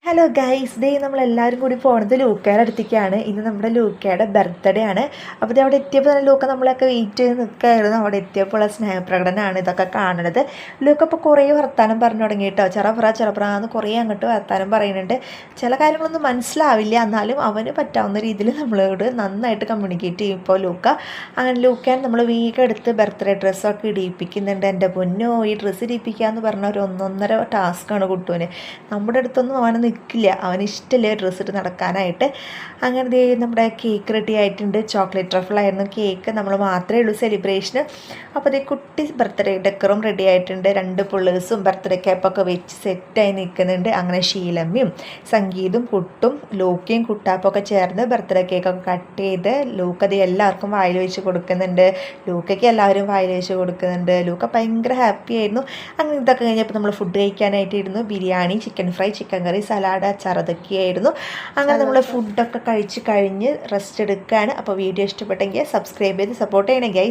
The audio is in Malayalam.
ഹലോ ഗൈസ്, ഡേ നമ്മളെല്ലാവരും കൂടി പോകുന്നത് ലൂക്കയുടെ അടുത്തേക്കാണ്. ഇന്ന് നമ്മുടെ ലൂക്കയുടെ ബർത്ത്ഡേ ആണ്. അപ്പോൾ ഇത് അവിടെ എത്തിയപ്പോൾ തന്നെ ലൂക്ക നമ്മളൊക്കെ വെയിറ്റ് ചെയ്ത് നിൽക്കുകയായിരുന്നു. അവിടെ എത്തിയപ്പോൾ ഉള്ള സ്നേഹപ്രകടനമാണ് ഇതൊക്കെ കാണുന്നത്. ലൂക്ക ഇപ്പോൾ കുറേ വർത്താനം പറഞ്ഞു തുടങ്ങി കേട്ടോ. ചെറപ്രാന്ന് കുറേ അങ്ങോട്ട് വർത്താനം പറയുന്നുണ്ട്. ചില കാര്യങ്ങളൊന്നും മനസ്സിലാവില്ല, എന്നാലും അവന് പറ്റാവുന്ന രീതിയിൽ നമ്മളോട് നന്നായിട്ട് കമ്മ്യൂണിക്കേറ്റ് ചെയ്യും ഇപ്പോൾ ലൂക്ക. അങ്ങനെ ലൂക്കൻ നമ്മൾ വേഗം എടുത്ത് ബർത്ത്ഡേ ഡ്രസ്സൊക്കെ ഇടിയിപ്പിക്കുന്നുണ്ട്. എൻ്റെ പൊന്നോ, ഈ ഡ്രസ്സ് ഇടിയിപ്പിക്കുക എന്ന് പറഞ്ഞ ഒരു 1.5 ടാസ്ക്കാണ് കുട്ടുവിന്. നമ്മുടെ അടുത്തൊന്നും അവന് നിൽക്കില്ല, അവന് ഇഷ്ടമില്ല ഡ്രസ്സ് ഇട്ട് നടക്കാനായിട്ട്. അങ്ങനെ നമ്മുടെ കേക്ക് റെഡി ആയിട്ടുണ്ട്. ചോക്ലേറ്റ് ട്രഫിളായിരുന്നു കേക്ക്, നമ്മൾ മാത്രമേ ഉള്ളൂ സെലിബ്രേഷന്. അപ്പോൾ അതേ കുട്ടി ബർത്ത്ഡേ ഡെക്കറും റെഡി ആയിട്ടുണ്ട്. 2 പിള്ളേഴ്സും ബർത്ത്ഡേ കേപ്പൊക്കെ വെച്ച് സെറ്റായി നിൽക്കുന്നുണ്ട്. അങ്ങനെ ശീലമ്മയും സംഗീതും കുട്ടും ലൂക്കയും കുട്ടാപ്പൊക്കെ ചേർന്ന് ബർത്ത്ഡേ കേക്കൊക്കെ കട്ട് ചെയ്ത് ലൂക്കത് എല്ലാവർക്കും വായിൽ വെച്ച് കൊടുക്കുന്നുണ്ട്. ലൂക്കയ്ക്ക് എല്ലാവരും വായിൽ വെച്ച് കൊടുക്കുന്നുണ്ട്. ലൂക്ക ഭയങ്കര ഹാപ്പി ആയിരുന്നു. അങ്ങനെ ഇതൊക്കെ കഴിഞ്ഞപ്പോൾ നമ്മൾ ഫുഡ് കഴിക്കാനായിട്ട് ഇരുന്നു. ബിരിയാണി, ചിക്കൻ ഫ്രൈ, ചിക്കൻ കറി, സലാഡ്, അച്ചാർ അതൊക്കെയായിരുന്നു. അങ്ങനെ നമ്മൾ ഫുഡൊക്കെ കഴിച്ച് കഴിഞ്ഞ് റെസ്റ്റ് എടുക്കുകയാണ്. അപ്പോൾ വീഡിയോ ഇഷ്ടപ്പെട്ടെങ്കിൽ സബ്സ്ക്രൈബ് ചെയ്ത് സപ്പോർട്ട് ചെയ്യണേ ഗൈസ്.